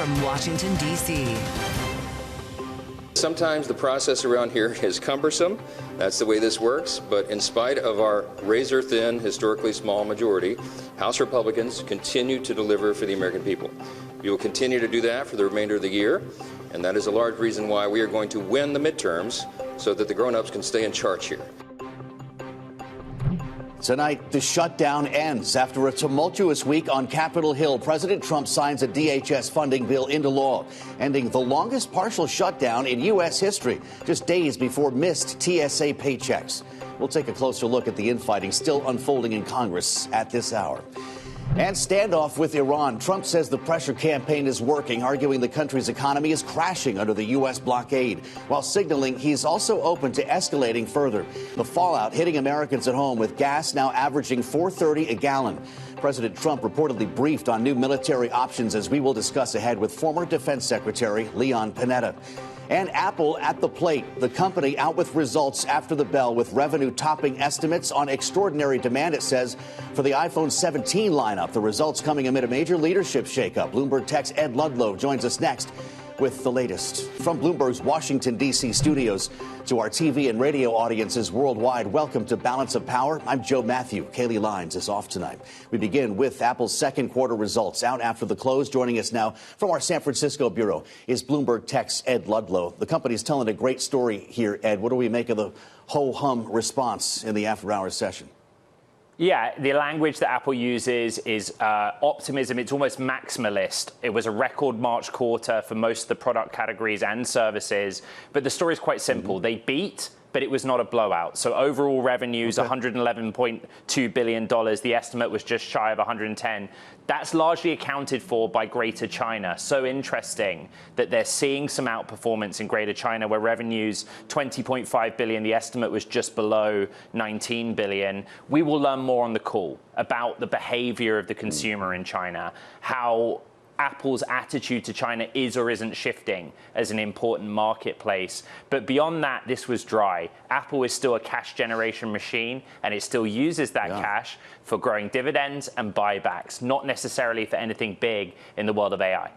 from Washington, D.C. Sometimes the process around here is cumbersome. That's the way this works. But in spite of our razor-thin, historically small majority, House Republicans continue to deliver for the American people. We will continue to do that for the remainder of the year. And that is a large reason why we are going to win the midterms so that the grown-ups can stay in charge here. Tonight, the shutdown ends. After a tumultuous week on Capitol Hill, President Trump signs a DHS funding bill into law, ending the longest partial shutdown in U.S. history, just days before missed TSA paychecks. We'll take a closer look at the infighting still unfolding in Congress at this hour. And standoff with Iran. Trump says the pressure campaign is working, arguing the country's economy is crashing under the U.S. blockade, while signaling he's also open to escalating further. The fallout hitting Americans at home, with gas now averaging $4.30 a gallon. President Trump reportedly briefed on new military options, as we will discuss ahead with former Defense Secretary Leon Panetta. And Apple at the plate. The company out with results after the bell, with revenue topping estimates on extraordinary demand, it says, for the iPhone 17 lineup. The results coming amid a major leadership shakeup. Bloomberg Tech's Ed Ludlow joins us next with the latest. From Bloomberg's Washington, D.C. studios to our TV and radio audiences worldwide, welcome to Balance of Power. I'm Joe Matthew. Kaylee Lyons is off tonight. We begin with Apple's second quarter results out after the close. Joining us now from our San Francisco bureau is Bloomberg Tech's Ed Ludlow. The company's telling a great story here, Ed. What do we make of the ho-hum response in the after-hours session? Yeah, the language that Apple uses is optimism. It's almost maximalist. It was a record March quarter for most of the product categories and services. But the story is quite simple. They beat, but it was not a blowout. So overall revenues, $111.2 billion. The estimate was just shy of 110. That's largely accounted for by Greater China. So interesting that they're seeing some outperformance in Greater China, where revenues $20.5 billion. The estimate was just below $19 billion. We will learn more on the call about the behavior of the consumer in China, how Apple's attitude to China is or isn't shifting as an important marketplace. But beyond that, this was dry. Apple is still a cash generation machine, and it still uses that cash for growing dividends and buybacks, not necessarily for anything big in the world of AI.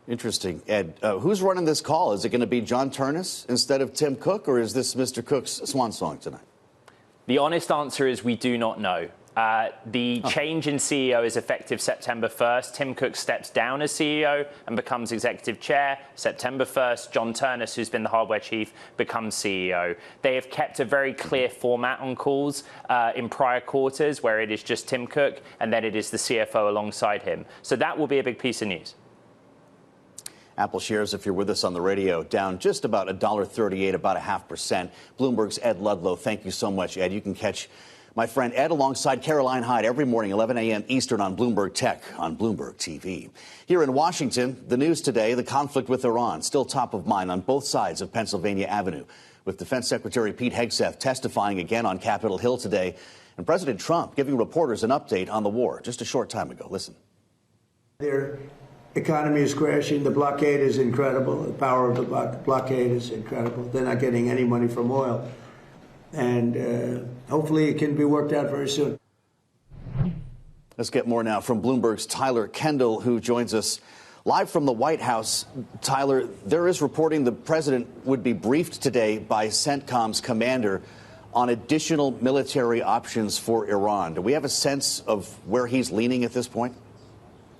Interesting. Ed, who's running this call? Is it going to be John Ternus instead of Tim Cook, or is this Mr. Cook's swan song tonight? The honest answer is we do not know. The change in CEO is effective September 1st. Tim Cook steps down as CEO and becomes executive chair. September 1st, John Ternus, who's been the hardware chief, becomes CEO. They have kept a very clear format on calls in prior quarters, where it is just Tim Cook and then it is the CFO alongside him. So that will be a big piece of news. Apple shares, if you're with us on the radio, down just about $1.38, about 0.5%. Bloomberg's Ed Ludlow. Thank you so much, Ed. You can catch my friend Ed alongside Caroline Hyde every morning, 11 a.m. Eastern on Bloomberg Tech on Bloomberg TV. Here in Washington, the news today, the conflict with Iran, still top of mind on both sides of Pennsylvania Avenue, with Defense Secretary Pete Hegseth testifying again on Capitol Hill today, and President Trump giving reporters an update on the war just a short time ago. Listen. Their economy is crashing. The blockade is incredible. The power of the blockade is incredible. They're not getting any money from oil. And hopefully it can be worked out very soon. Let's get more now from Bloomberg's Tyler Kendall, who joins us live from the White House. Tyler, there is reporting the president would be briefed today by CENTCOM's commander on additional military options for Iran. Do we have a sense of where he's leaning at this point?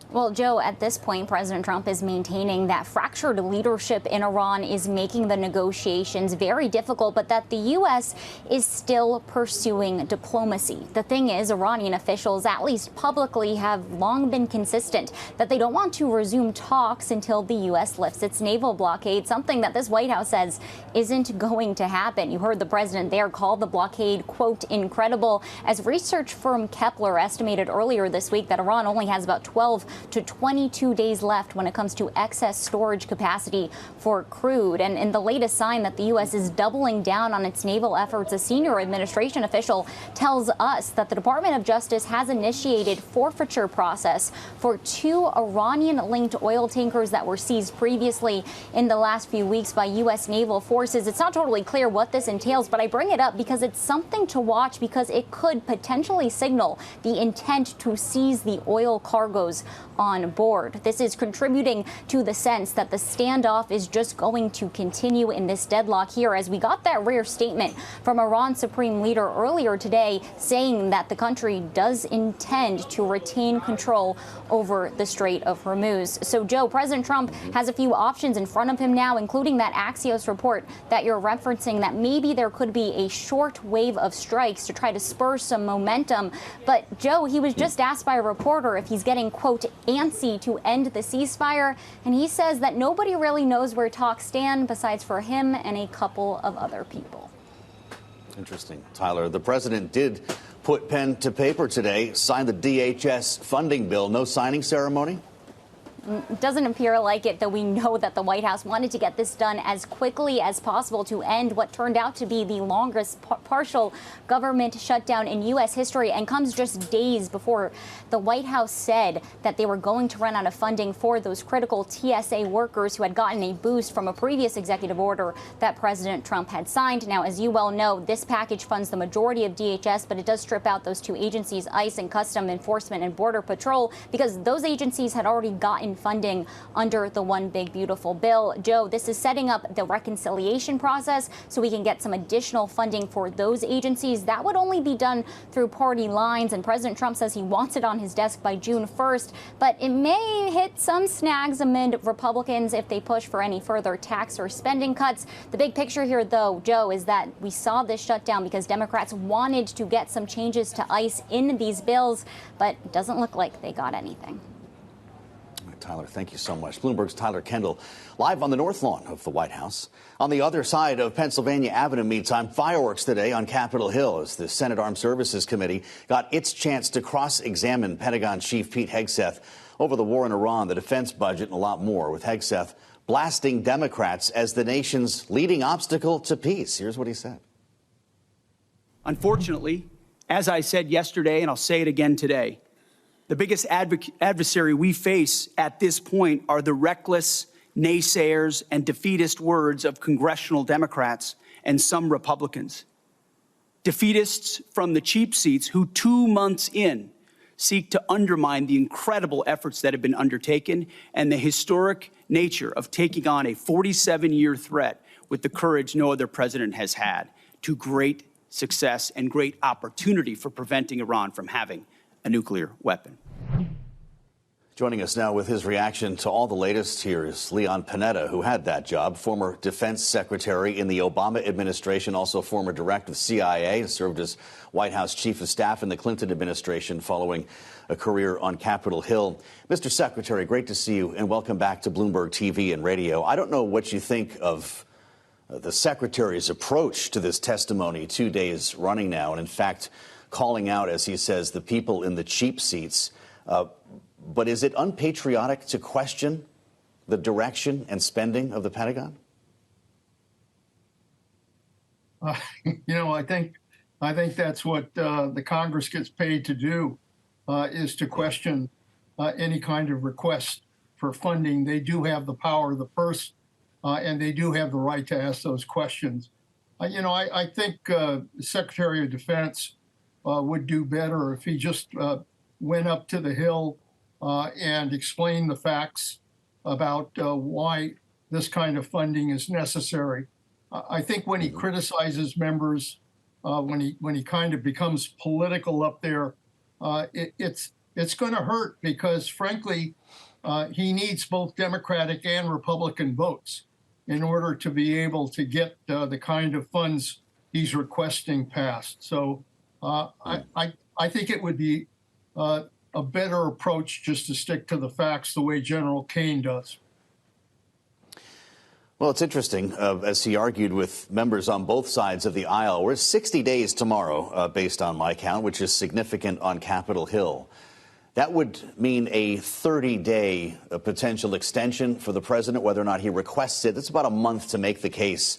Well, Joe, at this point, President Trump is maintaining that fractured leadership in Iran is making the negotiations very difficult, but that the U.S. is still pursuing diplomacy. The thing is, Iranian officials, at least publicly, have long been consistent that they don't want to resume talks until the U.S. lifts its naval blockade, something that this White House says isn't going to happen. You heard the president there call the blockade, quote, incredible, as research firm Kepler estimated earlier this week that Iran only has about 12 to 22 days left when it comes to excess storage capacity for crude. And in the latest sign that the U.S. is doubling down on its naval efforts, a senior administration official tells us that the Department of Justice has initiated forfeiture process for 2 Iranian-linked oil tankers that were seized previously in the last few weeks by U.S. naval forces. It's not totally clear what this entails, but I bring it up because it's something to watch, because it could potentially signal the intent to seize the oil cargoes on board. This is contributing to the sense that the standoff is just going to continue in this deadlock here, as we got that rare statement from Iran's supreme leader earlier today saying that the country does intend to retain control over the Strait of Hormuz. So, Joe, President Trump has a few options in front of him now, including that Axios report that you're referencing, that maybe there could be a short wave of strikes to try to spur some momentum. But, Joe, he was just asked by a reporter if he's getting, quote, antsy to end the ceasefire, and he says that nobody really knows where talks stand besides for him and a couple of other people. Interesting. Tyler, the president did put pen to paper today, signed the DHS funding bill. No signing ceremony? It doesn't appear like it, though we know that the White House wanted to get this done as quickly as possible to end what turned out to be the longest partial government shutdown in U.S. history, and comes just days before the White House said that they were going to run out of funding for those critical TSA workers who had gotten a boost from a previous executive order that President Trump had signed. Now, as you well know, this package funds the majority of DHS, but it does strip out those two agencies, ICE and Customs Enforcement and Border Patrol, because those agencies had already gotten funding under the One Big Beautiful Bill. Joe, this is setting up the reconciliation process so we can get some additional funding for those agencies. That would only be done through party lines, and President Trump says he wants it on his desk by June 1st, but it may hit some snags amid Republicans if they push for any further tax or spending cuts. The big picture here, though, Joe, is that we saw this shutdown because Democrats wanted to get some changes to ICE in these bills, but it doesn't look like they got anything. Tyler, thank you so much. Bloomberg's Tyler Kendall, live on the North Lawn of the White House. On the other side of Pennsylvania Avenue, meantime, fireworks today on Capitol Hill as the Senate Armed Services Committee got its chance to cross-examine Pentagon Chief Pete Hegseth over the war in Iran, the defense budget, and a lot more, with Hegseth blasting Democrats as the nation's leading obstacle to peace. Here's what he said. Unfortunately, as I said yesterday, and I'll say it again today, the biggest adversary we face at this point are the reckless naysayers and defeatist words of congressional Democrats and some Republicans. Defeatists from the cheap seats who 2 months in seek to undermine the incredible efforts that have been undertaken and the historic nature of taking on a 47-year threat with the courage no other president has had, to great success and great opportunity for preventing Iran from having a nuclear weapon. Joining us now with his reaction to all the latest here is Leon Panetta, who had that job, former defense secretary in the Obama administration, also former director of the CIA, served as White House chief of staff in the Clinton administration following a career on Capitol Hill. Mr. Secretary, great to see you and welcome back to Bloomberg TV and radio. I don't know what you think of the secretary's approach to this testimony 2 days running now, and in fact, calling out, as he says, the people in the cheap seats. But is it unpatriotic to question the direction and spending of the Pentagon? I think that's what the Congress gets paid to do, is to question any kind of request for funding. They do have the power of the purse, and they do have the right to ask those questions. I think the Secretary of Defense would do better if he just went up to the Hill and explained the facts about why this kind of funding is necessary. I think when he criticizes members, when he kind of becomes political up there, it's going to hurt because, frankly, he needs both Democratic and Republican votes in order to be able to get the kind of funds he's requesting passed. So I think it would be a better approach just to stick to the facts the way General Kane does. Well, it's interesting, as he argued with members on both sides of the aisle. We're 60 days tomorrow, based on my count, which is significant on Capitol Hill. That would mean a 30-day potential extension for the president, whether or not he requests it. It's about a month to make the case,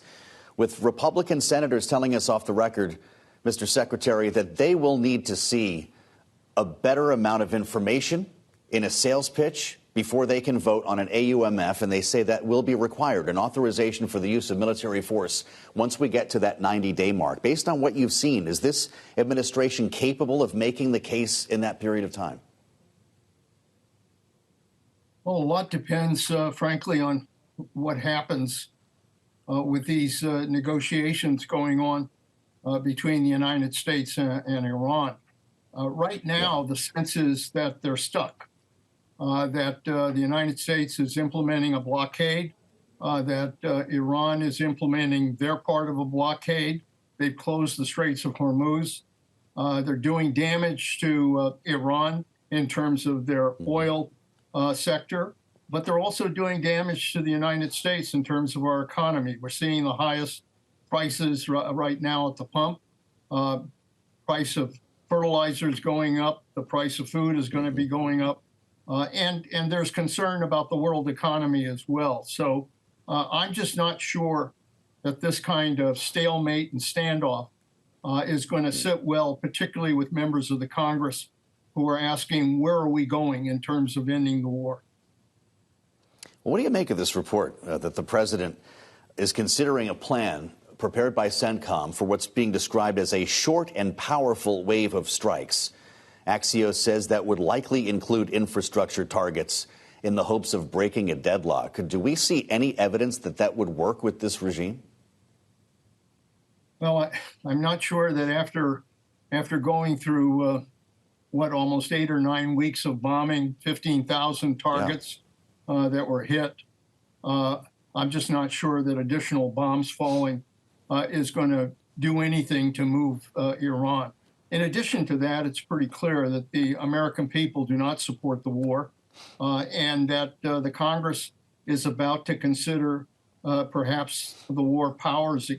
with Republican senators telling us off the record, Mr. Secretary, that they will need to see a better amount of information in a sales pitch before they can vote on an AUMF, and they say that will be required, an authorization for the use of military force once we get to that 90-day mark. Based on what you've seen, is this administration capable of making the case in that period of time? Well, a lot depends, frankly, on what happens with these negotiations going on between the United States and Iran. Right now, the sense is that they're stuck, that the United States is implementing a blockade, that Iran is implementing their part of a blockade. They've closed the Straits of Hormuz. They're doing damage to Iran in terms of their oil sector, but they're also doing damage to the United States in terms of our economy. We're seeing the highest prices right now at the pump. Price of fertilizers going up. The price of food is going to be going up. And there's concern about the world economy as well. So I'm just not sure that this kind of stalemate and standoff is going to sit well, particularly with members of the Congress who are asking, where are we going in terms of ending the war? Well, what do you make of this report that the president is considering a plan prepared by CENTCOM for what's being described as a short and powerful wave of strikes? Axios says that would likely include infrastructure targets in the hopes of breaking a deadlock. Do we see any evidence that that would work with this regime? Well, I'm not sure that after going through, almost 8 or 9 weeks of bombing, 15,000 targets that were hit, I'm just not sure that additional bombs falling is going to do anything to move Iran. In addition to that, it's pretty clear that the American people do not support the war, and that the Congress is about to consider perhaps the war powers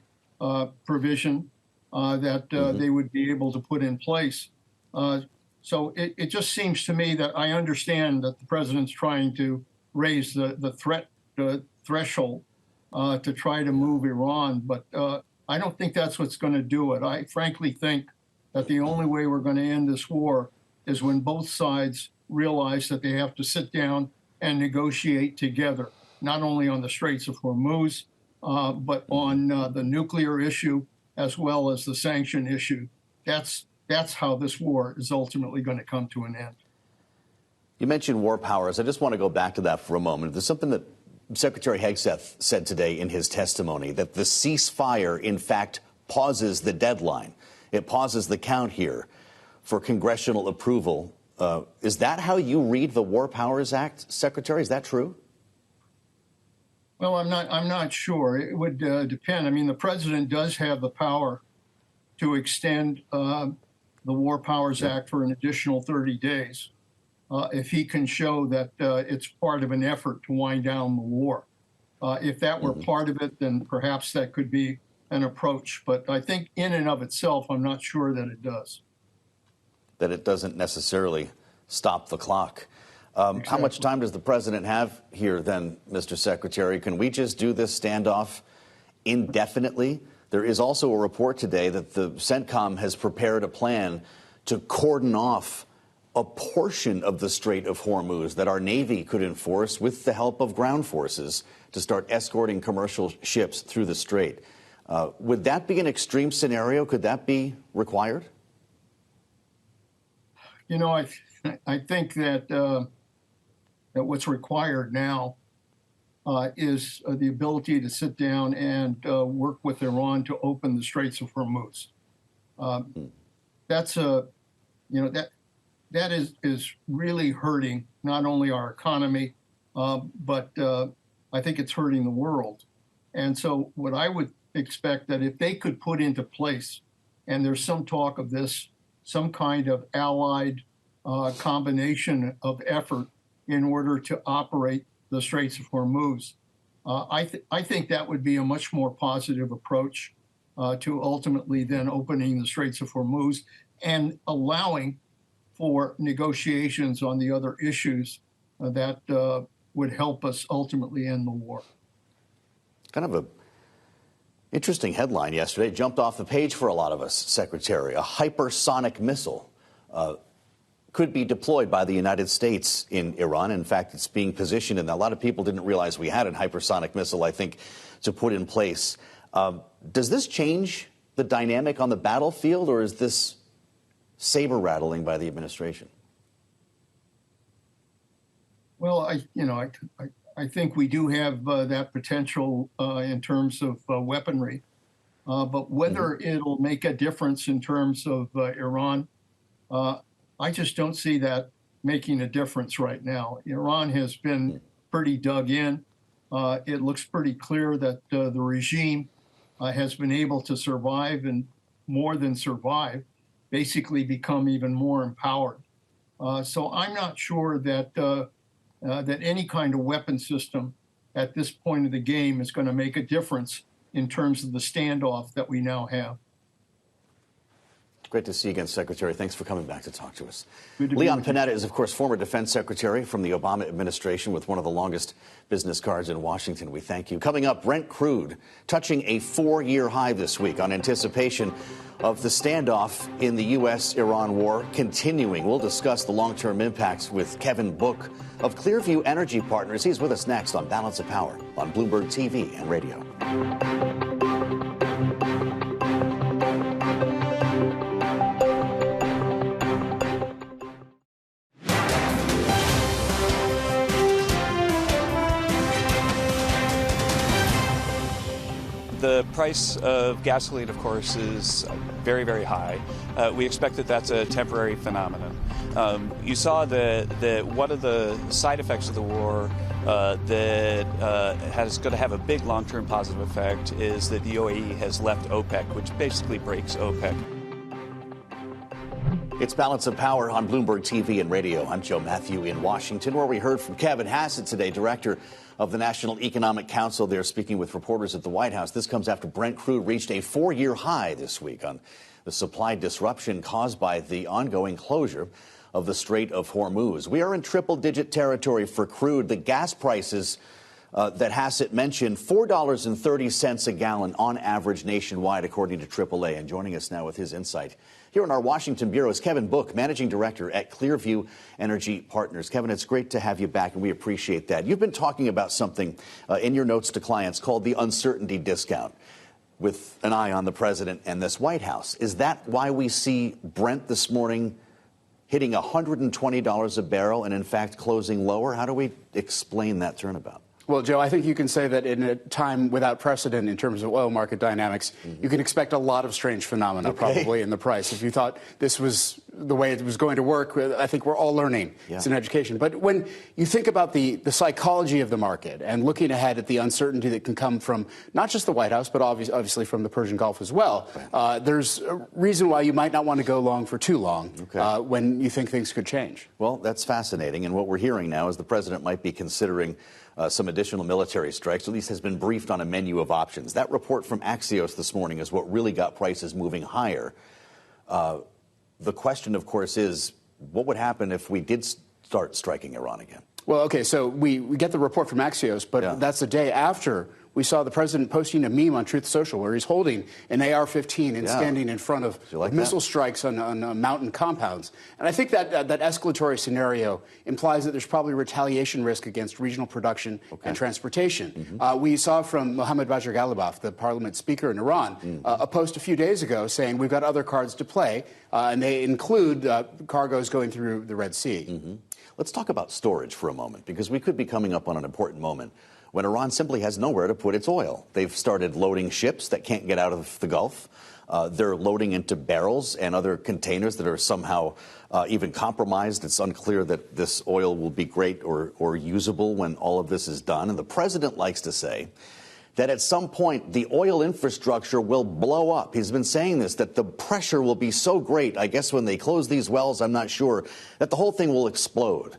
provision that they would be able to put in place. So it just seems to me that I understand that the president's trying to raise the threat threshold to try to move Iran, but I don't think that's what's going to do it. I frankly think that the only way we're going to end this war is when both sides realize that they have to sit down and negotiate together, not only on the Straits of Hormuz, but on the nuclear issue as well as the sanction issue. That's how this war is ultimately going to come to an end. You mentioned war powers. I just want to go back to that for a moment. There's something that Secretary Hegseth said today in his testimony, that the ceasefire, in fact, pauses the deadline. It pauses the count here for congressional approval. Is that how you read the War Powers Act, Secretary? Is that true? Well, I'm not sure. It would depend. I mean, the president does have the power to extend the War Powers Act for an additional 30 days if he can show that it's part of an effort to wind down the war. If that were part of it, then perhaps that could be an approach. But I think in and of itself, I'm not sure that it does. That it doesn't necessarily stop the clock. Exactly. How much time does the president have here then, Mr. Secretary? Can we just do this standoff indefinitely? There is also a report today that the CENTCOM has prepared a plan to cordon off a portion of the Strait of Hormuz that our Navy could enforce with the help of ground forces to start escorting commercial ships through the Strait. Would that be an extreme scenario? Could that be required? You know, I think that that what's required now is the ability to sit down and work with Iran to open the Straits of Hormuz. That's that is really hurting not only our economy, but I think it's hurting the world. And so what I would expect that if they could put into place, and there's some talk of this, some kind of allied combination of effort in order to operate the Straits of Hormuz, I think that would be a much more positive approach to ultimately then opening the Straits of Hormuz and allowing for negotiations on the other issues that would help us ultimately end the war. Kind of a interesting headline yesterday. Jumped off the page for a lot of us, Secretary. A hypersonic missile could be deployed by the United States in Iran. In fact, it's being positioned, and a lot of people didn't realize we had a hypersonic missile, I think, to put in place. Does this change the dynamic on the battlefield, or is this saber rattling by the administration? Well, I think we do have that potential in terms of weaponry, but whether it'll make a difference in terms of Iran, I just don't see that making a difference right now. Iran has been pretty dug in. It looks pretty clear that the regime has been able to survive, and more than survive, basically become even more empowered. So I'm not sure that that any kind of weapon system at this point of the game is going to make a difference in terms of the standoff that we now have. Great to see you again, Secretary. Thanks for coming back to talk to us. Good to be Leon with you. Panetta is, of course, former defense secretary from the Obama administration with one of the longest business cards in Washington. We thank you. Coming up, Brent crude touching a 4-year high this week on anticipation of the standoff in the U.S.-Iran war continuing. We'll discuss the long-term impacts with Kevin Book of ClearView Energy Partners. He's with us next on Balance of Power on Bloomberg TV and radio. The price of gasoline, of course, is very, very high. We expect that that's a temporary phenomenon. You saw that one of the side effects of the war that is going to have a big long-term positive effect is that the UAE has left OPEC, which basically breaks OPEC. It's Balance of Power on Bloomberg TV and radio. I'm Joe Matthew in Washington, where we heard from Kevin Hassett today, director of the National Economic Council. They're speaking with reporters at the White House. This comes after Brent crude reached a 4-year high this week on the supply disruption caused by the ongoing closure of the Strait of Hormuz. We are in triple-digit territory for crude. The gas prices that Hassett mentioned, $4.30 a gallon on average nationwide, according to AAA. And joining us now with his insight here in our Washington bureau is Kevin Book, managing director at ClearView Energy Partners. Kevin, it's great to have you back, and we appreciate that. You've been talking about something in your notes to clients called the uncertainty discount, with an eye on the president and this White House. Is that why we see Brent this morning hitting $120 a barrel and, in fact, closing lower? How do we explain that turnabout? Well, Joe, I think you can say that in a time without precedent in terms of oil market dynamics, you can expect a lot of strange phenomena probably in the price. If you thought this was the way it was going to work, I think we're all learning. Yeah. It's an education. But when you think about the psychology of the market and looking ahead at the uncertainty that can come from not just the White House, but obviously from the Persian Gulf as well, there's a reason why you might not want to go long for too long when you think things could change. Well, that's fascinating. And what we're hearing now is the president might be considering some additional military strikes, at least has been briefed on a menu of options. That report from Axios this morning is what really got prices moving higher. The question, of course, is what would happen if we did start striking Iran again? Well, OK, so we get the report from Axios, but that's the day after we saw the president posting a meme on Truth Social where he's holding an AR-15 and standing in front of missile strikes on mountain compounds. And I think that escalatory scenario implies that there's probably retaliation risk against regional production and transportation. We saw from Mohammad Bagher Ghalibaf, the parliament speaker in Iran, a post a few days ago saying we've got other cards to play, and they include cargoes going through the Red Sea. Let's talk about storage for a moment, because we could be coming up on an important moment when Iran simply has nowhere to put its oil. They've started loading ships that can't get out of the Gulf. They're loading into barrels and other containers that are somehow even compromised. It's unclear that this oil will be great or usable when all of this is done. And the president likes to say that at some point the oil infrastructure will blow up. He's been saying this, that the pressure will be so great, I guess when they close these wells, I'm not sure, that the whole thing will explode.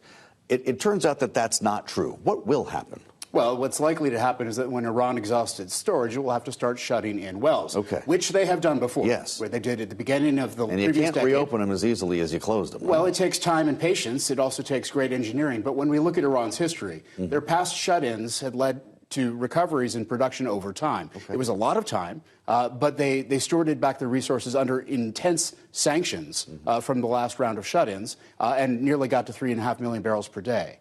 It turns out that that's not true. What will happen? Well, what's likely to happen is that when Iran exhausts its storage, it will have to start shutting in wells, which they have done before, where they did at the beginning of the previous decade. And you can't reopen them as easily as you closed them. Well, it takes time and patience. It also takes great engineering. But when we look at Iran's history, their past shut-ins had led to recoveries in production over time. It was a lot of time, but they stewarded back their resources under intense sanctions from the last round of shut-ins and nearly got to 3.5 million barrels per day.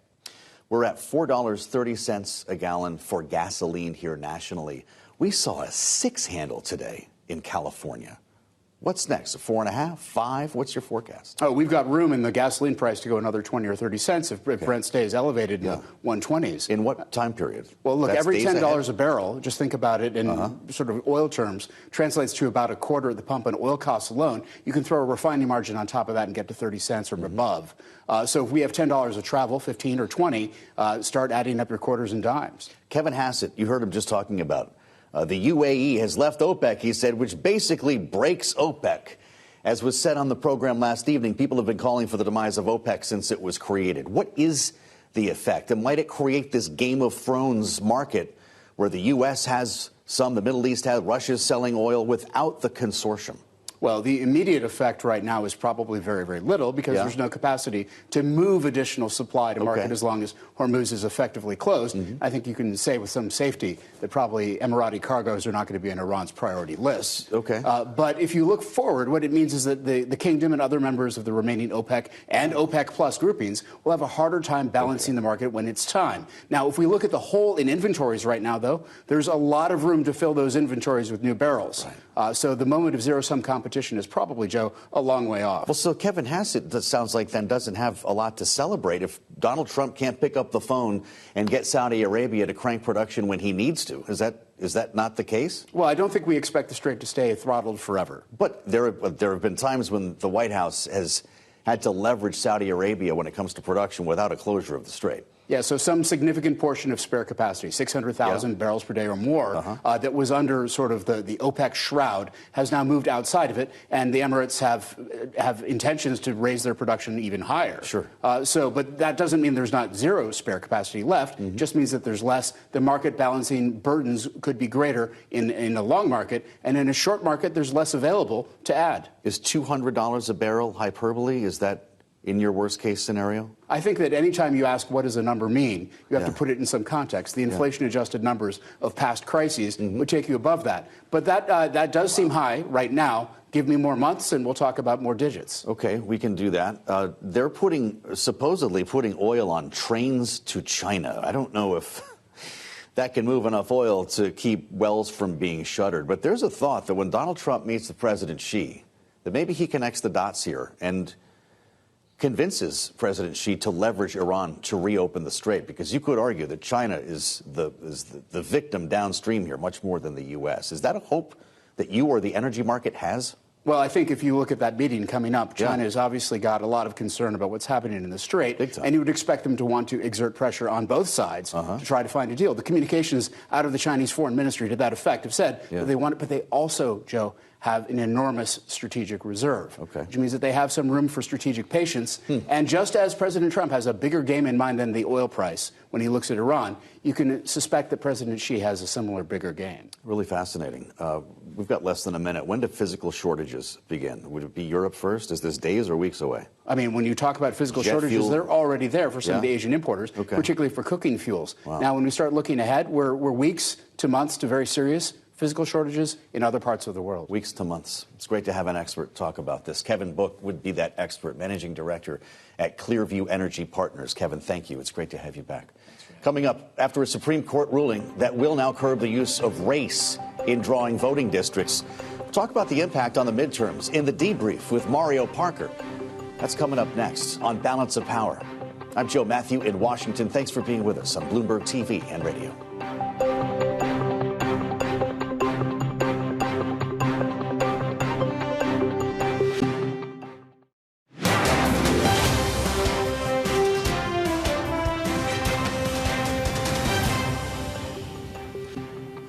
We're at $4.30 a gallon for gasoline here nationally. We saw a 6 handle today in California. What's next? 4.5, 5? What's your forecast? Oh, we've got room in the gasoline price to go another 20 or 30 cents if Brent stays elevated in the 120s. In what time period? Well, look, That's every days $10 ahead? a barrel, just think about it in sort of oil terms, translates to about a quarter at the pump in oil costs alone. You can throw a refining margin on top of that and get to 30 cents or above. So if we have $10 of travel, 15 or 20, start adding up your quarters and dimes. Kevin Hassett, you heard him just talking about the UAE has left OPEC, he said, which basically breaks OPEC. As was said on the program last evening, people have been calling for the demise of OPEC since it was created. What is the effect, and might it create this Game of Thrones market where the U.S. has some, the Middle East has, Russia's selling oil without the consortium? Well, the immediate effect right now is probably very, very little because there's no capacity to move additional supply to market as long as Hormuz is effectively closed. I think you can say with some safety that probably Emirati cargoes are not going to be on Iran's priority list. But if you look forward, what it means is that the kingdom and other members of the remaining OPEC and OPEC plus groupings will have a harder time balancing the market when it's time. Now, if we look at the hole in inventories right now, though, there's a lot of room to fill those inventories with new barrels. So the moment of zero-sum competition is probably, Joe, a long way off. Well, so Kevin Hassett, that sounds like then doesn't have a lot to celebrate if Donald Trump can't pick up the phone and get Saudi Arabia to crank production when he needs to. Is that not the case? Well, I don't think we expect the Strait to stay throttled forever. But there have been times when the White House has had to leverage Saudi Arabia when it comes to production without a closure of the Strait. Yeah, so some significant portion of spare capacity, 600,000 barrels per day or more, that was under sort of the OPEC shroud, has now moved outside of it, and the Emirates have intentions to raise their production even higher. But that doesn't mean there's not zero spare capacity left. It just means that there's less. The market balancing burdens could be greater in a long market, and in a short market, there's less available to add. Is $200 a barrel hyperbole? Is that in your worst-case scenario? I think that any time you ask what does a number mean, you have to put it in some context. The inflation-adjusted numbers of past crises would take you above that. But that does seem high right now. Give me more months, and we'll talk about more digits. Okay, we can do that. They're supposedly putting oil on trains to China. I don't know if that can move enough oil to keep wells from being shuttered. But there's a thought that when Donald Trump meets with President Xi, that maybe he connects the dots here and convinces President Xi to leverage Iran to reopen the Strait, because you could argue that China is the victim downstream here much more than the U.S. Is that a hope that you or the energy market has? Well, I think if you look at that meeting coming up, China has obviously got a lot of concern about what's happening in the Strait, and you would expect them to want to exert pressure on both sides to try to find a deal. The communications out of the Chinese Foreign Ministry to that effect have said that they want it, but they also, Joe, have an enormous strategic reserve, which means that they have some room for strategic patience. And just as President Trump has a bigger game in mind than the oil price when he looks at Iran, you can suspect that President Xi has a similar bigger game. Really fascinating. We've got less than a minute. When do physical shortages begin? Would it be Europe first? Is this days or weeks away? I mean, when you talk about physical shortages, they're already there for some of the Asian importers, particularly for cooking fuels. Now, when we start looking ahead, we're weeks to months to very serious physical shortages in other parts of the world. Weeks to months. It's great to have an expert talk about this. Kevin Book would be that expert, managing director at ClearView Energy Partners. Kevin, thank you. It's great to have you back. Coming up, after a Supreme Court ruling that will now curb the use of race in drawing voting districts, we'll talk about the impact on the midterms in the debrief with Mario Parker. That's coming up next on Balance of Power. I'm Joe Matthew in Washington. Thanks for being with us on Bloomberg TV and radio.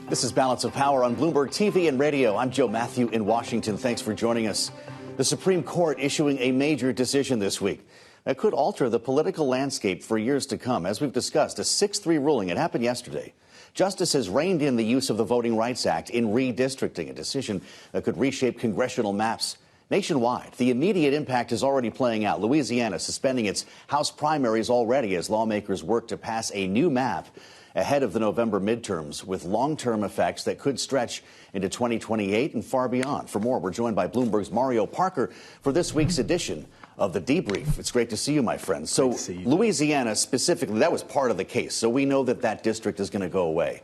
This is Balance of Power on Bloomberg TV and radio. I'm Joe Matthew in Washington. Thanks for joining us. The Supreme Court issuing a major decision this week that could alter the political landscape for years to come. As we've discussed, a 6-3 ruling. It happened yesterday. Justice has reined in the use of the Voting Rights Act in redistricting, a decision that could reshape congressional maps nationwide. The immediate impact is already playing out. Louisiana suspending its House primaries already as lawmakers work to pass a new map ahead of the November midterms with long-term effects that could stretch into 2028 and far beyond. For more, we're joined by Bloomberg's Mario Parker for this week's edition of The Debrief. It's great to see you, my friend. So Louisiana specifically, that was part of the case. So we know that that district is going to go away.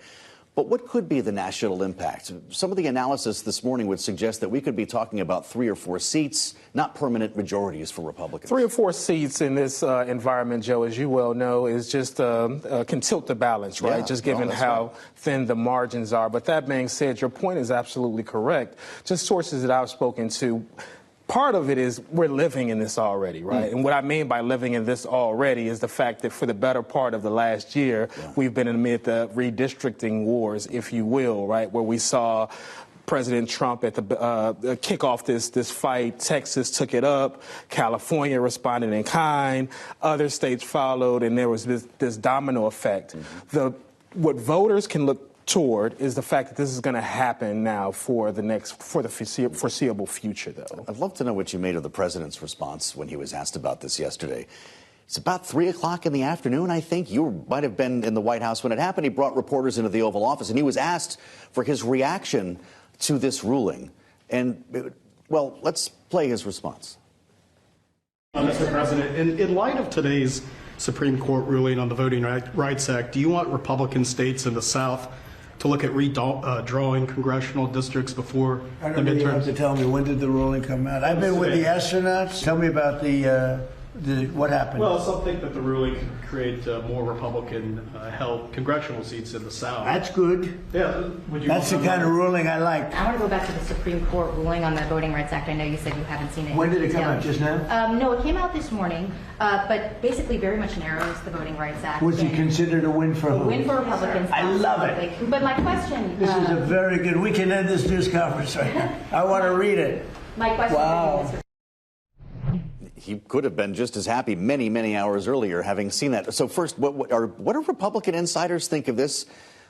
But what could be the national impact? Some of the analysis this morning would suggest that we could be talking about 3 or 4 seats, not permanent majorities for Republicans. 3 or 4 seats in this environment, Joe, as you well know, is just can tilt the balance, right? Yeah, just given how thin the margins are. But that being said, your point is absolutely correct. Just sources that I've spoken to, part of it is we're living in this already, right? And what I mean by living in this already is the fact that for the better part of the last year, we've been amid the redistricting wars, if you will, right, where we saw President Trump at the kick off this fight. Texas took it up. California responded in kind. Other states followed, and there was this domino effect. What voters can look toward is the fact that this is going to happen now for the foreseeable future, though. I'd love to know what you made of the president's response when he was asked about this yesterday. It's about 3 o'clock in the afternoon, I think. You might have been in the White House when it happened. He brought reporters into the Oval Office, and he was asked for his reaction to this ruling. And, well, let's play his response. Mr. President, in light of today's Supreme Court ruling on the Voting Rights Act, do you want Republican states in the South to look at redrawing congressional districts before I the don't really have midterms? to tell me, when did the ruling come out? I've been with the astronauts. Tell me about what happened. Well, some think that the ruling could create more Republican-held congressional seats in the South. That's good. Yeah, would you? That's the kind of ruling I like. I want to go back to the Supreme Court ruling on the Voting Rights Act. I know you said you haven't seen it. When did it come out? Just now? No, it came out this morning, but basically very much narrows the Voting Rights Act. Was it considered a win for who? A win for Republicans. I love it. But my question... This is a very good... We can end this news conference right now. I want to read it. My question Wow. for you, Mr. He could have been just as happy many, many hours earlier having seen that. So first, what do Republican insiders think of this?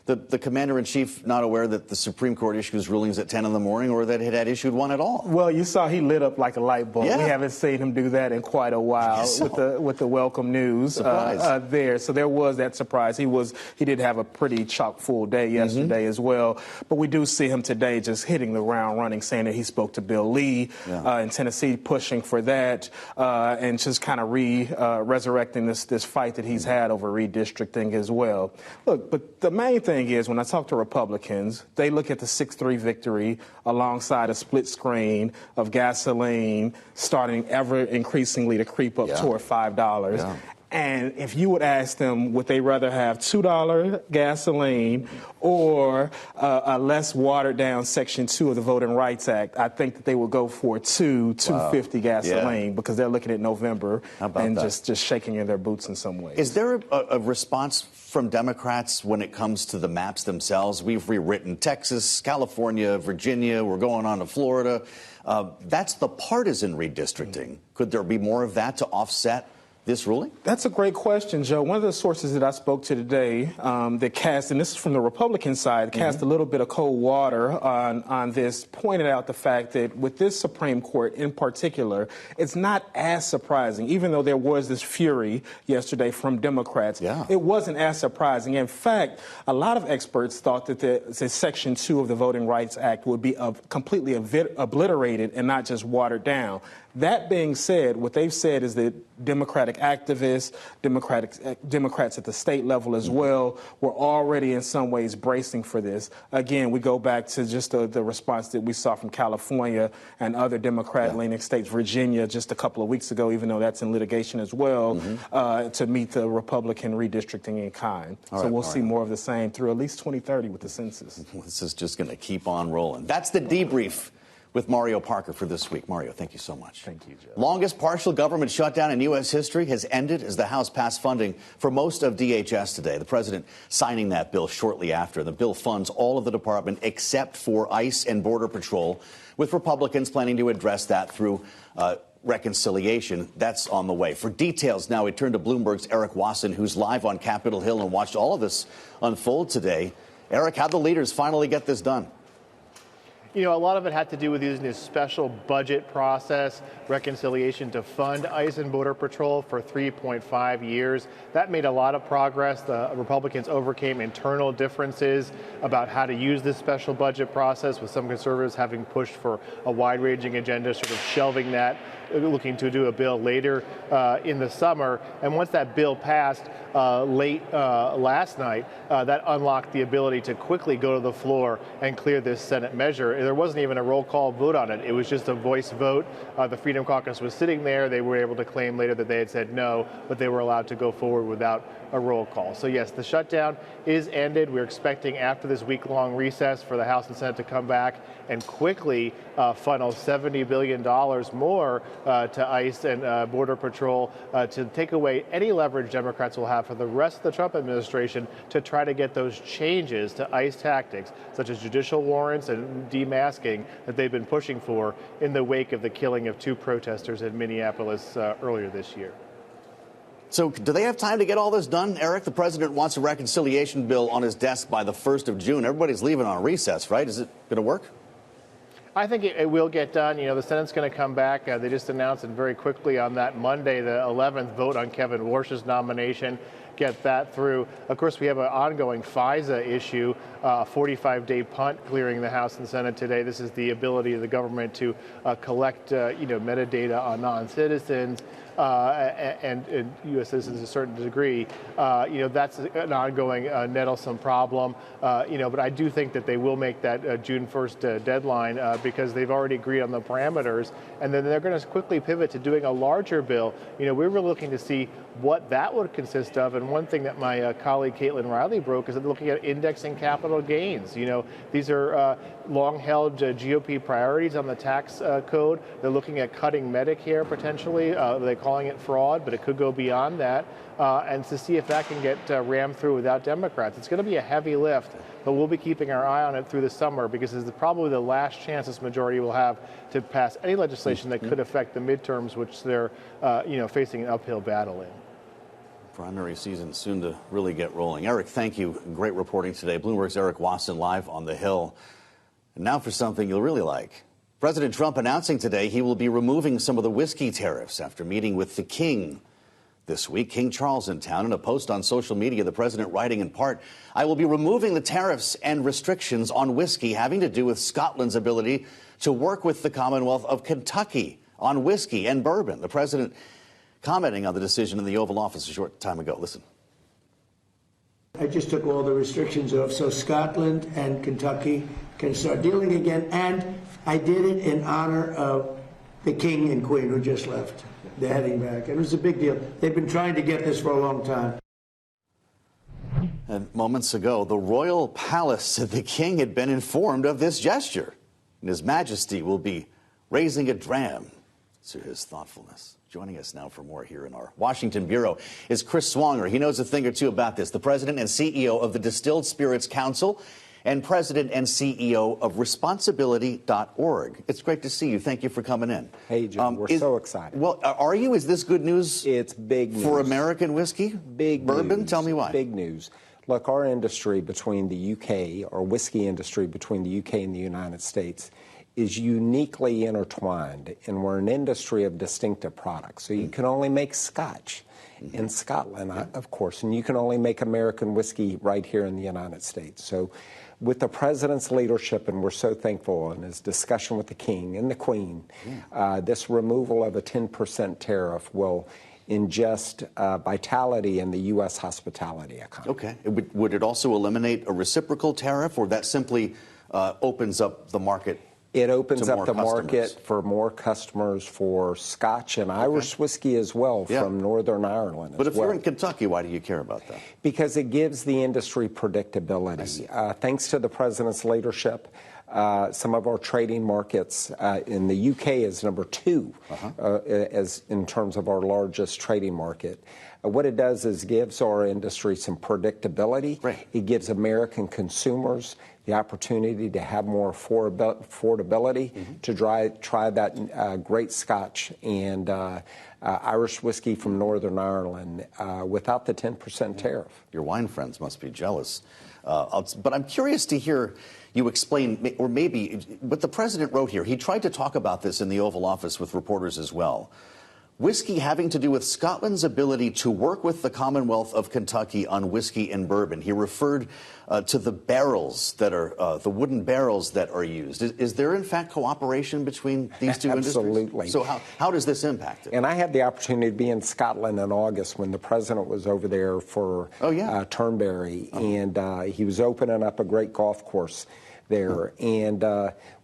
The commander-in-chief not aware that the Supreme Court issues rulings at 10 in the morning or that it had issued one at all? Well, you saw he lit up like a light bulb. Yeah. We haven't seen him do that in quite a while with the welcome news there. So there was that surprise. He did have a pretty chock-full day yesterday as well. But we do see him today just hitting the ground running, saying that he spoke to Bill Lee in Tennessee, pushing for that, and just kind of resurrecting this fight that he's had over redistricting as well. Look, but the main thing is, when I talk to Republicans, they look at the 6-3 victory alongside a split screen of gasoline starting ever increasingly to creep up toward $5. Yeah. And if you would ask them, would they rather have $2 gasoline or a less watered down Section 2 of the Voting Rights Act, I think that they would go for $2.50 gasoline because they're looking at November and just shaking in their boots in some ways. Is there a response from Democrats when it comes to the maps themselves? We've rewritten Texas, California, Virginia. We're going on to Florida. That's the partisan redistricting. Could there be more of that to offset this ruling? That's a great question, Joe. One of the sources that I spoke to today that cast, and this is from the Republican side, cast a little bit of cold water on this, pointed out the fact that with this Supreme Court in particular, it's not as surprising, even though there was this fury yesterday from Democrats. It wasn't as surprising. In fact, a lot of experts thought that the Section 2 of the Voting Rights Act would be completely obliterated and not just watered down. That being said, what they've said is that Democratic activists, Democrats at the state level as well, were already in some ways bracing for this. Again, we go back to just the response that we saw from California and other Democrat-leaning states, Virginia just a couple of weeks ago, even though that's in litigation as well, to meet the Republican redistricting in kind. So we'll see more of the same through at least 2030 with the census. This is just going to keep on rolling. That's the debrief with Mario Parker for this week. Mario, thank you so much. Thank you, Joe. Longest partial government shutdown in U.S. history has ended as the House passed funding for most of DHS today. The president signing that bill shortly after. The bill funds all of the department except for ICE and Border Patrol, with Republicans planning to address that through reconciliation. That's on the way. For details now, we turn to Bloomberg's Erik Wasson, who's live on Capitol Hill and watched all of this unfold today. Erik, how'd the leaders finally get this done? You know, a lot of it had to do with using this special budget process, reconciliation, to fund ICE and Border Patrol for 3.5 years. That made a lot of progress. The Republicans overcame internal differences about how to use this special budget process, with some conservatives having pushed for a wide-ranging agenda, sort of shelving that, looking to do a bill later in the summer. And once that bill passed late last night, that unlocked the ability to quickly go to the floor and clear this Senate measure. There wasn't even a roll call vote on it. It was just a voice vote. The Freedom Caucus was sitting there. They were able to claim later that they had said no, but they were allowed to go forward without a roll call. So yes, the shutdown is ended. We're expecting after this week-long recess for the House and Senate to come back and quickly funnel $70 billion more to ICE and Border Patrol to take away any leverage Democrats will have for the rest of the Trump administration to try to get those changes to ICE tactics, such as judicial warrants and demasking, that they've been pushing for in the wake of the killing of 2 protesters in Minneapolis earlier this year. So do they have time to get all this done, Erik? The president wants a reconciliation bill on his desk by the 1st of June. Everybody's leaving on recess, right? Is it going to work? I think it will get done. You know, the Senate's going to come back. They just announced it very quickly on that Monday, the 11th, vote on Kevin Warsh's nomination. Get that through. Of course, we have an ongoing FISA issue, a 45-day punt clearing the House and Senate today. This is the ability of the government to collect, metadata on non-citizens and U.S. citizens to a certain degree. That's an ongoing nettlesome problem. But I do think that they will make that June 1st deadline because they've already agreed on the parameters, and then they're going to quickly pivot to doing a larger bill. We were looking to see what that would consist of, and one thing that my colleague Caitlin Riley broke is that they're looking at indexing capital gains. These are long-held GOP priorities on the tax code. They're looking at cutting Medicare potentially. They're calling it fraud, but it could go beyond that, and to see if that can get rammed through without Democrats. It's going to be a heavy lift, but we'll be keeping our eye on it through the summer because it's probably the last chance this majority will have to pass any legislation that could affect the midterms, which they're facing an uphill battle in. Primary season soon to really get rolling. Erik, thank you. Great reporting today. Bloomberg's Erik Wasson live on the Hill. And now for something you'll really like. President Trump announcing today he will be removing some of the whiskey tariffs after meeting with the King this week. King Charles in town. In a post on social media, the president writing in part, "I will be removing the tariffs and restrictions on whiskey having to do with Scotland's ability to work with the Commonwealth of Kentucky on whiskey and bourbon." The president commenting on the decision in the Oval Office a short time ago. Listen. I just took all the restrictions off so Scotland and Kentucky can start dealing again, and I did it in honor of the King and Queen who just left. They're heading back. It was a big deal. They've been trying to get this for a long time. And moments ago, the royal palace said the king had been informed of this gesture, and His Majesty will be raising a dram to his thoughtfulness. Joining us now for more here in our Washington bureau is Chris Swonger. He knows a thing or two about this. The president and CEO of the Distilled Spirits Council and president and CEO of Responsibility.org. It's great to see you. Thank you for coming in. Hey, Jim, we're so excited. Well, are you? Is this good news? It's big news. For American whiskey? Big bourbon? News. Tell me why. Big news. Look, our industry between the UK, our whiskey industry between the UK and the United States, is uniquely intertwined, and we're an industry of distinctive products. So you can only make Scotch in Scotland, of course, and you can only make American whiskey right here in the United States. So with the president's leadership, and we're so thankful, and his discussion with the King and the Queen, this removal of a 10% tariff will ingest vitality in the U.S. hospitality economy. Okay. Would it also eliminate a reciprocal tariff, or that simply opens up the market? It opens up the customers. market for more customers for Scotch and Irish whiskey as well from Northern Ireland. But if you're in Kentucky, why do you care about that? Because it gives the industry predictability. Thanks to the president's leadership, some of our trading markets in the UK is number 2 as in terms of our largest trading market. What it does is gives our industry some predictability. It gives American consumers the opportunity to have more affordability, to try that great Scotch and Irish whiskey from Northern Ireland without the 10% tariff. Your wine friends must be jealous. But I'm curious to hear you explain, or maybe what the president wrote here. He tried to talk about this in the Oval Office with reporters as well. Whiskey having to do with Scotland's ability to work with the Commonwealth of Kentucky on whiskey and bourbon. He referred to the barrels that are, the wooden barrels that are used. Is there, in fact, cooperation between these two industries? Absolutely. So how does this impact it? And I had the opportunity to be in Scotland in August when the president was over there for Turnberry, and he was opening up a great golf course there. And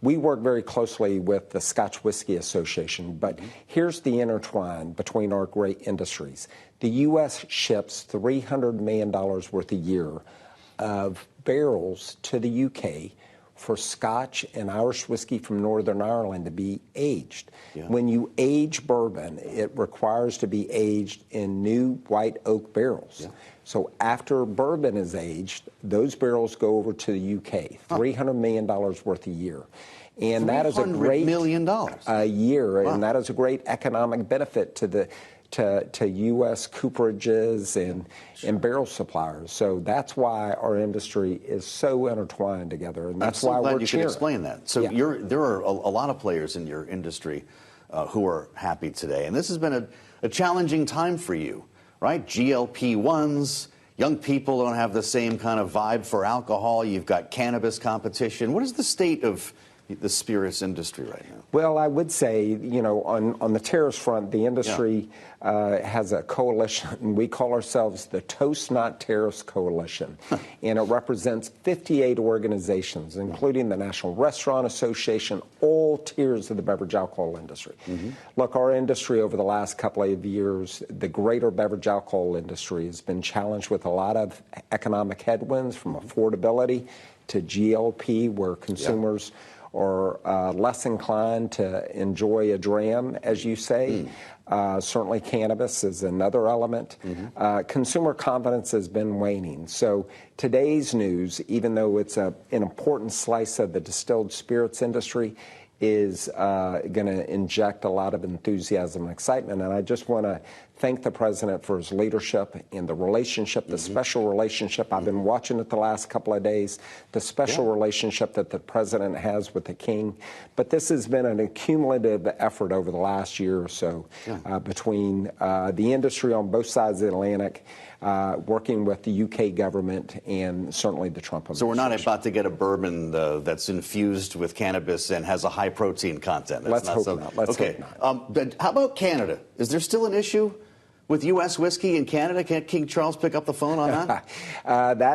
we work very closely with the Scotch Whisky Association. But here's the intertwine between our great industries. The U.S. ships $300 million worth a year of barrels to the U.K. for Scotch and Irish whiskey from Northern Ireland to be aged. When you age bourbon, it requires to be aged in new white oak barrels. So after bourbon is aged, those barrels go over to the UK, $300 million worth a year. And that is a great $300 million a year, and that is a great economic benefit to the to U.S. cooperages and barrel suppliers. So that's why our industry is so intertwined together, and that's why we're cheering. You can explain that. So there are a lot of players in your industry who are happy today, and this has been a challenging time for you, right? GLP-1s, young people don't have the same kind of vibe for alcohol. You've got cannabis competition. What is the state of the spirits industry right now? Well, I would say, you know, on the tariffs front, the industry has a coalition, and we call ourselves the Toast Not Tariffs Coalition. And it represents 58 organizations, including the National Restaurant Association, all tiers of the beverage alcohol industry. Look, our industry over the last couple of years, the greater beverage alcohol industry has been challenged with a lot of economic headwinds, from affordability to GLP, where consumers or less inclined to enjoy a dram, as you say. Certainly cannabis is another element. Consumer confidence has been waning. So today's news, even though it's an important slice of the distilled spirits industry, is going to inject a lot of enthusiasm and excitement. And I just want to thank the president for his leadership and the relationship, the special relationship. I've been watching it the last couple of days, the special relationship that the president has with the king. But this has been an accumulative effort over the last year or so between the industry on both sides of the Atlantic, working with the UK government, and certainly the Trump administration. So we're not about to get a bourbon that's infused with cannabis and has a high protein content. Let's hope not. Let's hope not. But how about Canada? Is there still an issue with U.S. whiskey in Canada? Can't King Charles pick up the phone on that?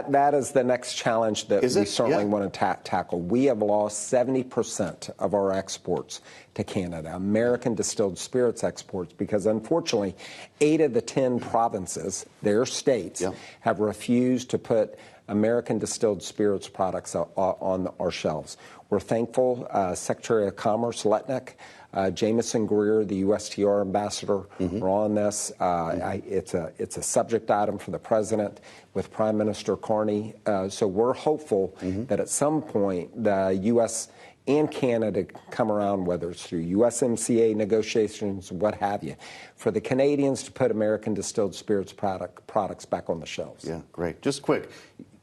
That is the next challenge that we certainly want to tackle. We have lost 70% of our exports to Canada, American distilled spirits exports, because unfortunately 8 of the 10 provinces, their states, have refused to put American distilled spirits products on our shelves. We're thankful Secretary of Commerce Letnick, Jameson Greer, the USTR ambassador, are on this. It's a subject item for the president with Prime Minister Carney. So we're hopeful that at some point the U.S. and Canada come around, whether it's through USMCA negotiations, what have you, for the Canadians to put American distilled spirits products back on the shelves. Yeah, great. Just quick.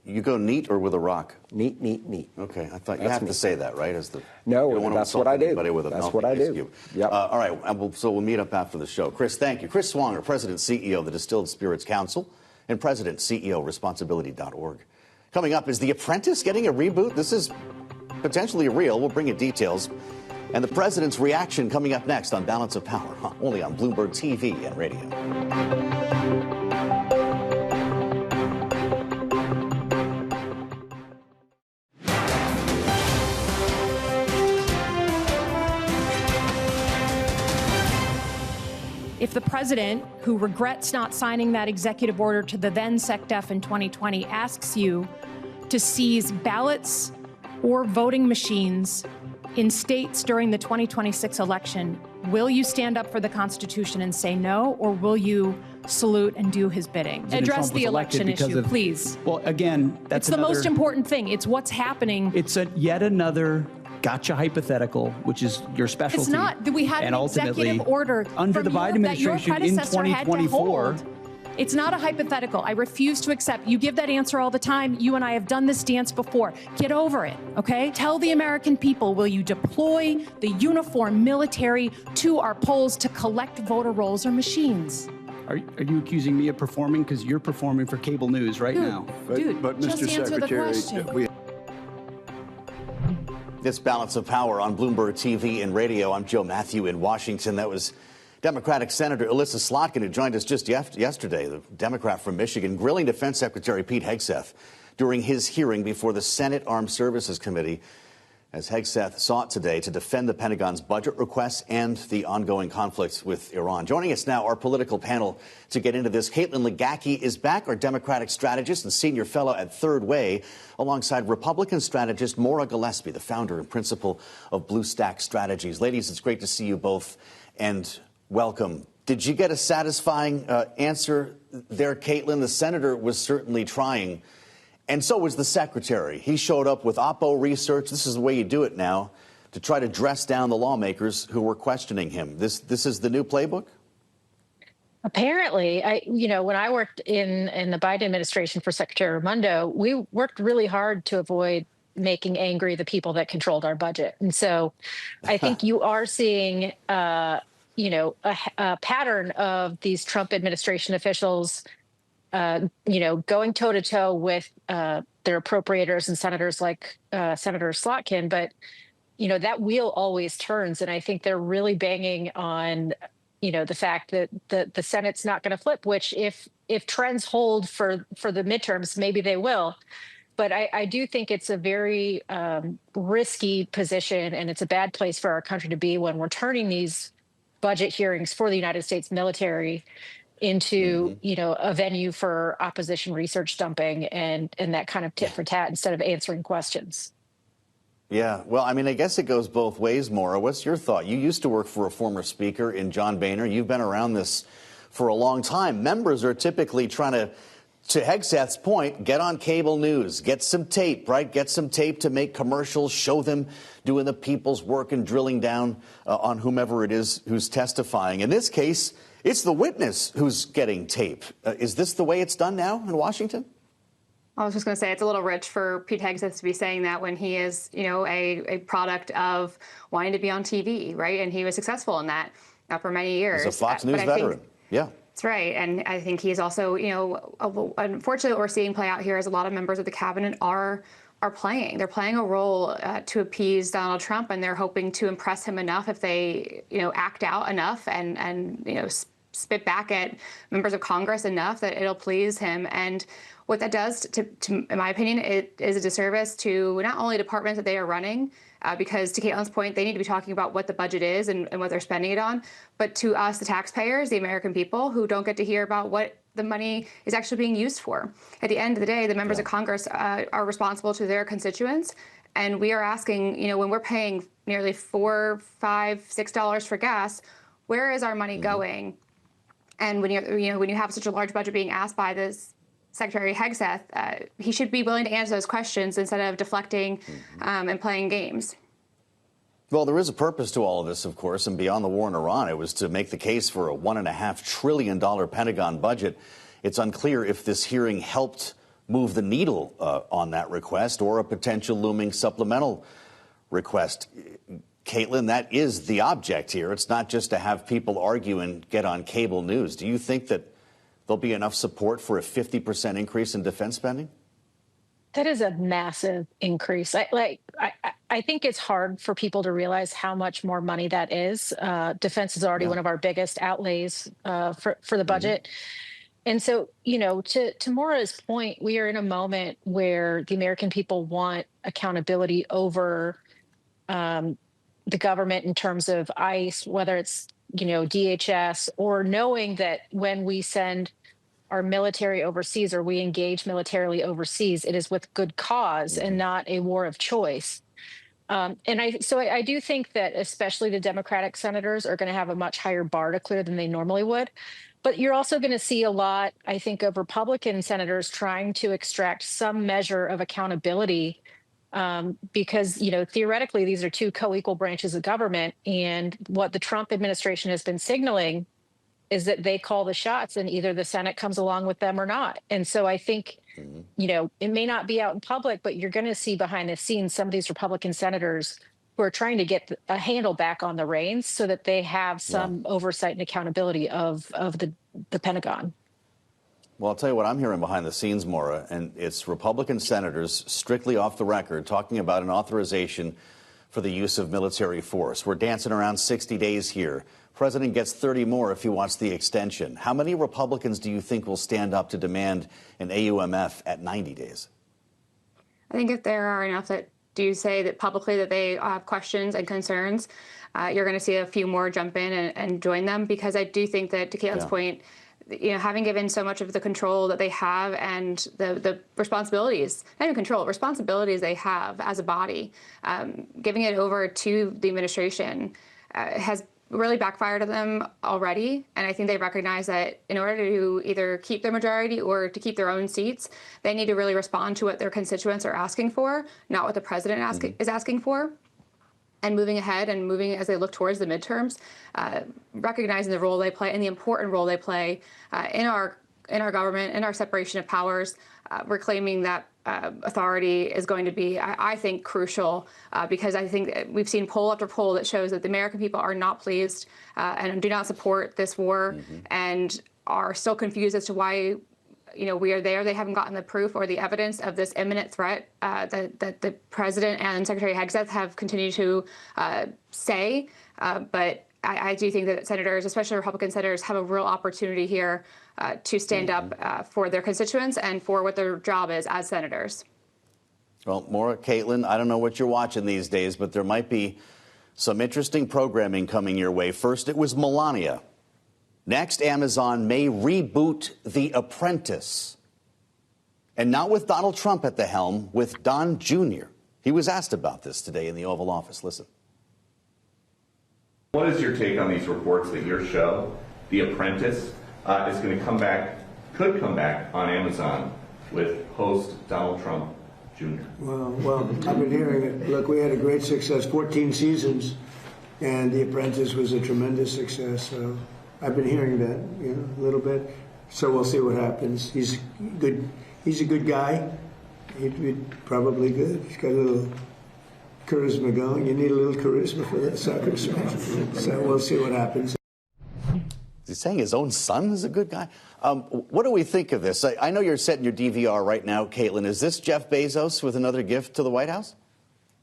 You go neat or with a rock? Neat, neat, neat. Okay, I thought you have to say that, right? No, that's what I do. That's what I do. Yep. All right, so we'll meet up after the show. Chris, thank you. Chris Swonger, President CEO of the Distilled Spirits Council and President CEO Responsibility.org. Coming up, is The Apprentice getting a reboot? This is potentially real. We'll bring you details. And the president's reaction coming up next on Balance of Power, only on Bloomberg TV and radio. If the president, who regrets not signing that executive order to the then SecDef in 2020, asks you to seize ballots or voting machines in states during the 2026 election, will you stand up for the Constitution and say no, or will you salute and do his bidding? Address the election issue, please. Well, again, that's the most important thing. It's what's happening. It's yet another gotcha hypothetical, which is your specialty. It's not. We had an executive order under the Biden administration in 2024. It's not a hypothetical. I refuse to accept. You give that answer all the time. You and I have done this dance before. Get over it, okay? Tell the American people, will you deploy the uniformed military to our polls to collect voter rolls or machines? Are you accusing me of performing? Because you're performing for cable news right now. But just Mr. answer the question. Secretary, This balance of power on Bloomberg TV and radio. I'm Joe Matthew in Washington. That was Democratic Senator Elissa Slotkin, who joined us just yesterday, the Democrat from Michigan, grilling Defense Secretary Pete Hegseth during his hearing before the Senate Armed Services Committee, as Hegseth sought today to defend the Pentagon's budget requests and the ongoing conflict with Iran. Joining us now, our political panel to get into this. Caitlin Legacki is back, our Democratic strategist and senior fellow at Third Way, alongside Republican strategist Maura Gillespie, the founder and principal of Blue Stack Strategies. Ladies, it's great to see you both, and welcome. Did you get a satisfying answer there, Caitlin? The senator was certainly trying, and so was the secretary. He showed up with Oppo research. This is the way you do it now, to try to dress down the lawmakers who were questioning him. This is the new playbook? Apparently, when I worked in the Biden administration for Secretary Raimondo, we worked really hard to avoid making angry the people that controlled our budget. And so I think you are seeing a pattern of these Trump administration officials, going toe to toe with their appropriators and senators like Senator Slotkin. But, that wheel always turns. And I think they're really banging on, the fact that the Senate's not going to flip, which if trends hold for the midterms, maybe they will. But I do think it's a very risky position, and it's a bad place for our country to be when we're turning these budget hearings for the United States military into, a venue for opposition research dumping and that kind of tit for tat instead of answering questions. Yeah, well, I mean, I guess it goes both ways, Maura. What's your thought? You used to work for a former speaker in John Boehner. You've been around this for a long time. Members are typically trying to Hegseth's point, get on cable news, get some tape, right? Get some tape to make commercials, show them doing the people's work and drilling down on whomever it is who's testifying. In this case, it's the witness who's getting tape. Is this the way it's done now in Washington? I was just going to say it's a little rich for Pete Hegseth to be saying that when he is, a product of wanting to be on TV, right? And he was successful in that for many years. He's a Fox News veteran. Yeah. That's right. And I think he's also, unfortunately what we're seeing play out here is a lot of members of the cabinet are playing. They're playing a role to appease Donald Trump, and they're hoping to impress him enough if they, act out enough and spit back at members of Congress enough that it'll please him. And what that does, in my opinion, it is a disservice to not only departments that they are running, because to Caitlin's point, they need to be talking about what the budget is and what they're spending it on, but to us, the taxpayers, the American people, who don't get to hear about what the money is actually being used for. At the end of the day, the members of Congress are responsible to their constituents, and we are asking, when we're paying nearly $4, $5, $6 for gas, where is our money going? And when you have such a large budget being asked by this Secretary Hegseth, he should be willing to answer those questions instead of deflecting and playing games. Well, there is a purpose to all of this, of course, and beyond the war in Iran, it was to make the case for a $1.5 trillion Pentagon budget. It's unclear if this hearing helped move the needle on that request or a potential looming supplemental request. Caitlin, that is the object here. It's not just to have people argue and get on cable news. Do you think that there'll be enough support for a 50% increase in defense spending? That is a massive increase. I think it's hard for people to realize how much more money that is. Defense is already one of our biggest outlays for the budget. And so, to Maura's point, we are in a moment where the American people want accountability over the government in terms of ICE, whether it's, DHS, or knowing that when we send our military overseas or we engage militarily overseas, it is with good cause and not a war of choice. And I do think that especially the Democratic senators are going to have a much higher bar to clear than they normally would. But you're also going to see a lot, I think, of Republican senators trying to extract some measure of accountability because, theoretically, these are two co-equal branches of government. And what the Trump administration has been signaling is that they call the shots and either the Senate comes along with them or not. And so I think, it may not be out in public, but you're going to see behind the scenes some of these Republican senators who are trying to get a handle back on the reins so that they have some oversight and accountability of the Pentagon. Well, I'll tell you what I'm hearing behind the scenes, Maura, and it's Republican senators strictly off the record talking about an authorization for the use of military force. We're dancing around 60 days here. President gets 30 more if he wants the extension. How many Republicans do you think will stand up to demand an AUMF at 90 days? I think if there are enough that do say that publicly that they have questions and concerns, you're going to see a few more jump in and join them, because I do think that, to Caitlin's point, having given so much of the control that they have and the responsibilities, not even control, responsibilities they have as a body, giving it over to the administration has really backfired on them already. And I think they recognize that in order to either keep their majority or to keep their own seats, they need to really respond to what their constituents are asking for, not what the president is asking for. And moving ahead and moving as they look towards the midterms, recognizing the role they play and the important role they play in our government, in our separation of powers, reclaiming that authority is going to be, I think, crucial, because I think we've seen poll after poll that shows that the American people are not pleased and do not support this war and are still confused as to why we are there. They haven't gotten the proof or the evidence of this imminent threat that the president and Secretary Hegseth have continued to say. But I do think that senators, especially Republican senators, have a real opportunity here to stand up for their constituents and for what their job is as senators. Well, Maura, Caitlin, I don't know what you're watching these days, but there might be some interesting programming coming your way. First, it was Melania. Next, Amazon may reboot The Apprentice. And not with Donald Trump at the helm, with Don Jr. He was asked about this today in the Oval Office. Listen. What is your take on these reports that your show, The Apprentice, is going to could come back on Amazon with host Donald Trump Jr.? Well, I've been hearing it. Look, we had a great success, 14 seasons, and The Apprentice was a tremendous success. So I've been hearing that, a little bit. So we'll see what happens. He's good. He's a good guy. He'd be probably good. He's got a little charisma going. You need a little charisma for that soccer smash. So we'll see what happens. Is he saying his own son is a good guy? What do we think of this? I know you're setting your DVR right now, Caitlin. Is this Jeff Bezos with another gift to the White House?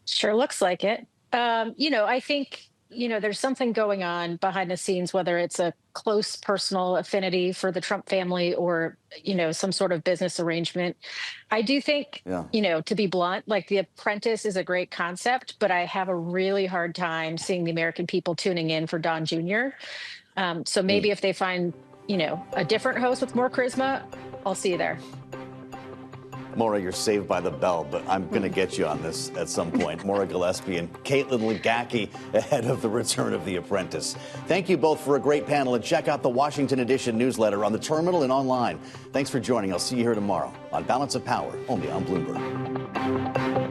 Sure looks like it. I think, there's something going on behind the scenes, whether it's a close personal affinity for the Trump family or, some sort of business arrangement. I do think, to be blunt, like The Apprentice is a great concept, but I have a really hard time seeing the American people tuning in for Don Jr. So maybe if they find, a different host with more charisma, I'll see you there. Maura, you're saved by the bell, but I'm going to get you on this at some point. Maura Gillespie and Caitlin Legacki ahead of the return of The Apprentice. Thank you both for a great panel, and check out the Washington Edition newsletter on the terminal and online. Thanks for joining. I'll see you here tomorrow on Balance of Power, only on Bloomberg.